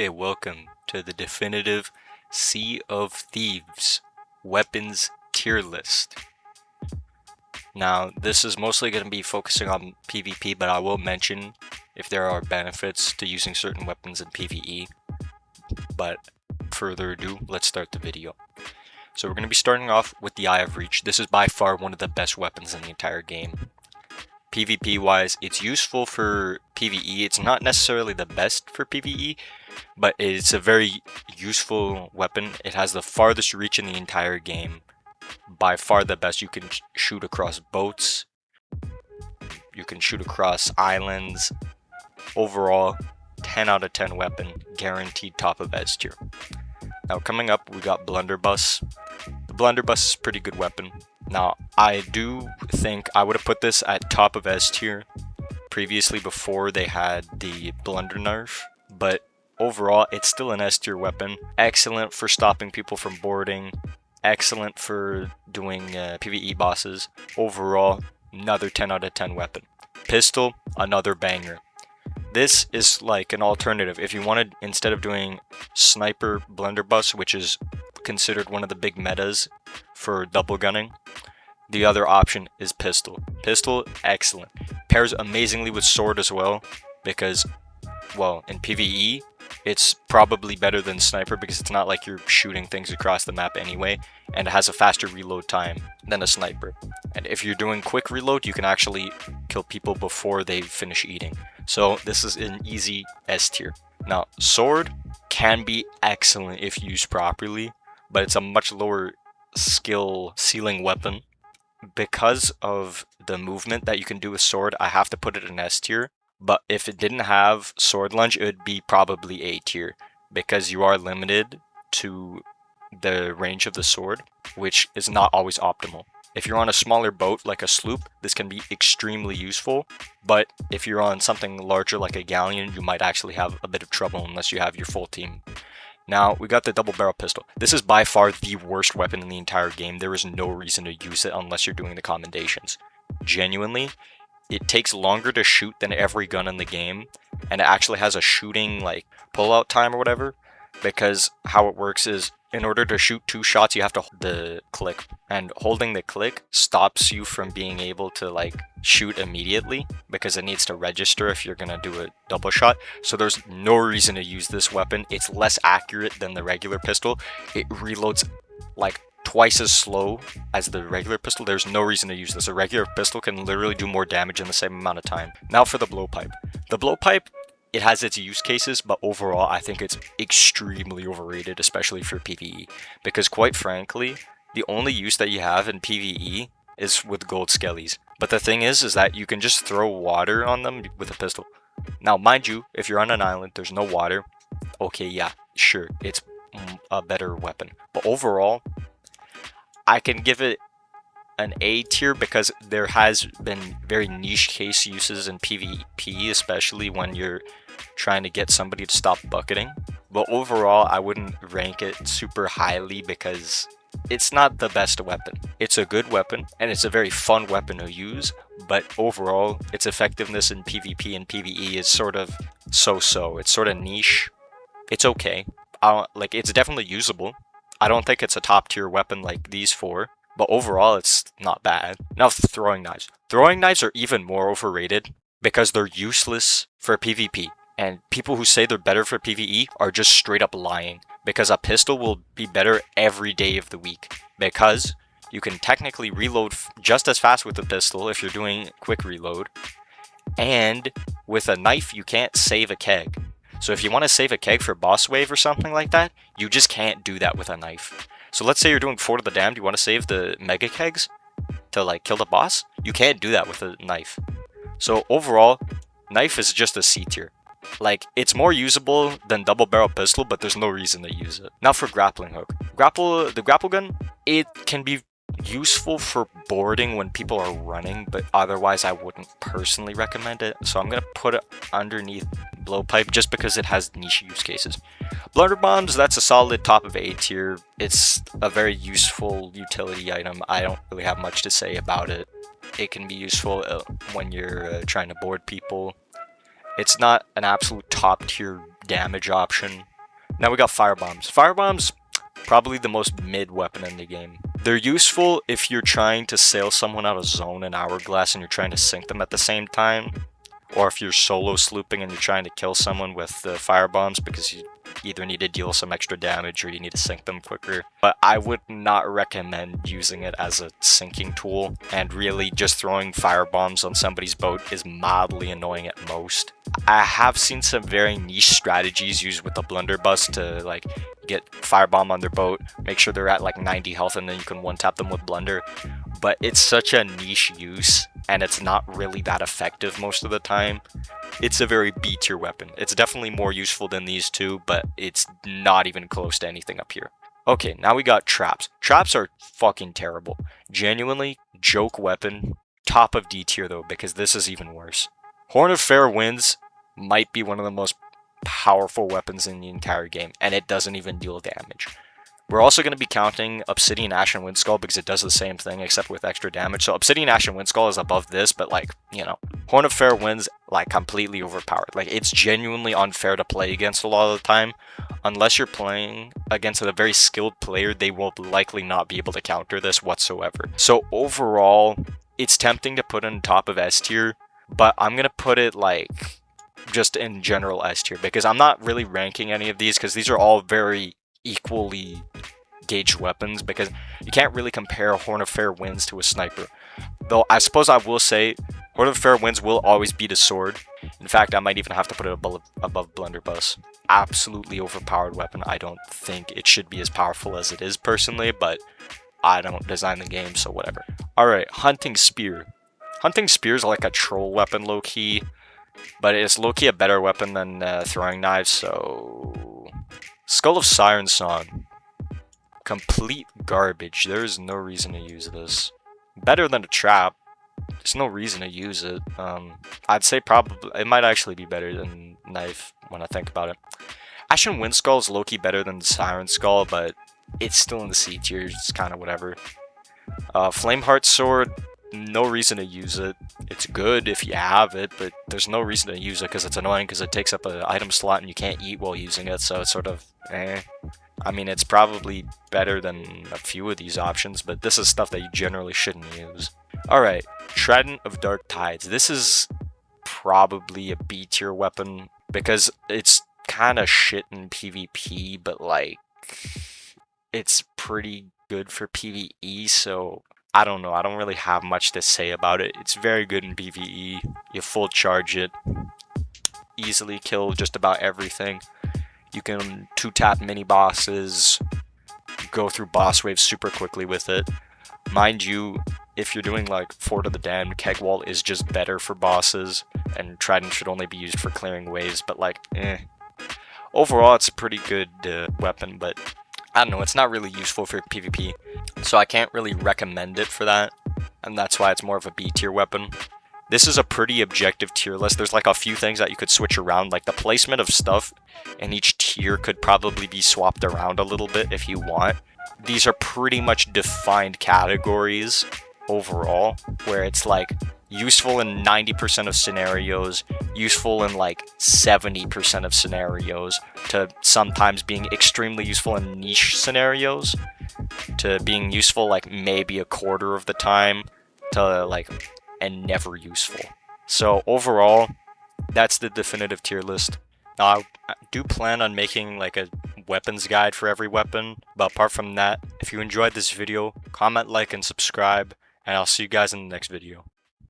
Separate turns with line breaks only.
Okay, welcome to the definitive Sea of Thieves weapons tier list. Now, this is mostly going to be focusing on PvP, but I will mention if there are benefits to using certain weapons in PvE. But further ado, let's start the video. So we're going to be starting off with the Eye of Reach. This is by far one of the best weapons in the entire game. PvP wise, it's useful for PvE. It's not necessarily the best for PvE, but it's a very useful weapon. It has the farthest reach in the entire game. By far the best. You can shoot across boats. You can shoot across islands. Overall, 10 out of 10 weapon. Guaranteed top of S tier. Now coming up, we got Blunderbuss. The Blunderbuss is a pretty good weapon. Now, I do think I would have put this at top of S tier previously before they had the Blunder nerf, but overall, it's still an S tier weapon. Excellent for stopping people from boarding. Excellent for doing PvE bosses. Overall, another 10 out of 10 weapon. Pistol, another banger. This is like an alternative. If you wanted, instead of doing Sniper Blunderbuss, which is considered one of the big metas for double gunning, the other option is pistol. Pistol, excellent. Pairs amazingly with sword as well, because, well, in PvE, it's probably better than sniper because it's not like you're shooting things across the map anyway, and it has a faster reload time than a sniper. And if you're doing quick reload, you can actually kill people before they finish eating. So this is an easy S tier. Now, sword can be excellent if used properly, but it's a much lower skill ceiling weapon. Because of the movement that you can do with sword, I have to put it in S tier. But if it didn't have sword lunge, it would be probably A tier, because you are limited to the range of the sword, which is not always optimal. If you're on a smaller boat like a sloop, this can be extremely useful, but if you're on something larger like a galleon, you might actually have a bit of trouble unless you have your full team. Now, we got the double barrel pistol. This is by far the worst weapon in the entire game. There is no reason to use it unless you're doing the commendations. Genuinely, it takes longer to shoot than every gun in the game, and it actually has a shooting like pull-out time or whatever, because how it works is in order to shoot 2 shots, you have to hold the click, and holding the click stops you from being able to like shoot immediately because it needs to register if you're gonna do a double shot. So there's no reason to use this weapon. It's less accurate than the regular pistol. It reloads like twice as slow as the regular pistol. There's no reason to use this. A regular pistol can literally do more damage in the same amount of time. Now for the blowpipe. The blowpipe, it has its use cases, but overall I think it's extremely overrated, especially for PvE, because quite frankly, the only use that you have in PvE is with gold skellies. But the thing is that you can just throw water on them with a pistol. Now mind you, if you're on an island, there's no water, okay, yeah, sure, it's a better weapon. But overall, I can give it an A tier because there has been very niche case uses in PvP, especially when you're trying to get somebody to stop bucketing. But overall, I wouldn't rank it super highly because it's not the best weapon. It's a good weapon and it's a very fun weapon to use, but overall, its effectiveness in PvP and PvE is sort of so-so. It's sort of niche. It's okay. Like, it's definitely usable. I don't think it's a top tier weapon like these 4, but overall it's not bad. Now throwing knives. Throwing knives are even more overrated because they're useless for PvP. And people who say they're better for PvE are just straight up lying, because a pistol will be better every day of the week, because you can technically reload just as fast with a pistol if you're doing quick reload, and with a knife you can't save a keg. So if you want to save a keg for boss wave or something like that, you just can't do that with a knife. So let's say you're doing Fort of the Damned, you want to save the mega kegs to like kill the boss, you can't do that with a knife. So overall, knife is just a C tier. Like, it's more usable than double barrel pistol, but there's no reason to use it. Now for grappling hook. The grapple gun, it can be useful for boarding when people are running, but otherwise I wouldn't personally recommend it. So I'm gonna put it underneath blowpipe just because it has niche use cases. Blunder bombs, that's a solid top of A tier. It's a very useful utility item. I don't really have much to say about it. It can be useful when you're trying to board people. It's not an absolute top tier damage option. Now we got firebombs. Firebombs, probably the most mid weapon in the game. They're useful if you're trying to sail someone out of zone in Hourglass and you're trying to sink them at the same time. Or if you're solo slooping and you're trying to kill someone with the firebombs because you either need to deal some extra damage or you need to sink them quicker. But I would not recommend using it as a sinking tool, and really just throwing firebombs on somebody's boat is mildly annoying at most. I have seen some very niche strategies used with the Blunderbuss to like get firebomb on their boat, make sure they're at like 90 health, and then you can one-tap them with Blunder. But it's such a niche use, and it's not really that effective most of the time. It's a very B tier weapon. It's definitely more useful than these two, but it's not even close to anything up here. Okay, now we got traps. Traps are fucking terrible. Genuinely, joke weapon. Top of D tier though, because this is even worse. Horn of Fair Winds might be one of the most powerful weapons in the entire game, and it doesn't even deal damage. We're also going to be counting Obsidian Ashen Windskull because it does the same thing except with extra damage. So Obsidian Ashen Windskull is above this, but like, you know, Horn of Fair Winds, like, completely overpowered. Like, it's genuinely unfair to play against a lot of the time. Unless you're playing against a very skilled player, they will likely not be able to counter this whatsoever. So overall, it's tempting to put in top of S tier, but I'm going to put it like just in general S tier because I'm not really ranking any of these because these are all very equally gauged weapons, because you can't really compare Horn of Fair Winds to a sniper. Though I suppose I will say Horn of Fair Winds will always beat a sword. In fact, I might even have to put it above Blunderbuss. Absolutely overpowered weapon. I don't think it should be as powerful as it is personally, but I don't design the game, so whatever. Alright, Hunting Spear. Hunting Spear is like a troll weapon low-key, but it's low-key a better weapon than throwing knives, so... Skull of Siren Song. Complete garbage. There is no reason to use this. Better than a trap. There's no reason to use it. I'd say probably it might actually be better than knife when I think about it. Ashen Windskull is low-key better than the Siren Skull, but it's still in the C tier. It's kind of whatever. Flameheart Sword. No reason to use it. It's good if you have it, but there's no reason to use it because it's annoying because it takes up an item slot and you can't eat while using it, so it's sort of eh. I mean, it's probably better than a few of these options, but this is stuff that you generally shouldn't use. Alright, Trident of Dark Tides. This is probably a B tier weapon because it's kind of shit in PvP, but like, it's pretty good for PvE, so I don't know. I don't really have much to say about it. It's very good in PvE. You full charge it. Easily kill just about everything. You can 2-tap mini bosses. Go through boss waves super quickly with it. Mind you, if you're doing like Fort of the Damned, Keg Wall is just better for bosses. And Trident should only be used for clearing waves, but like, eh. Overall, it's a pretty good weapon, but I don't know, it's not really useful for PvP, so I can't really recommend it for that, and that's why it's more of a B tier weapon. This is a pretty objective tier list. There's like a few things that you could switch around, like the placement of stuff in each tier could probably be swapped around a little bit if you want. These are pretty much defined categories overall, where it's like useful in 90% of scenarios, useful in like 70% of scenarios, to sometimes being extremely useful in niche scenarios, to being useful like maybe a quarter of the time, to like and never useful. So overall, that's the definitive tier list. Now I do plan on making like a weapons guide for every weapon, but apart from that, if you enjoyed this video, comment, like, and subscribe, and I'll see you guys in the next video.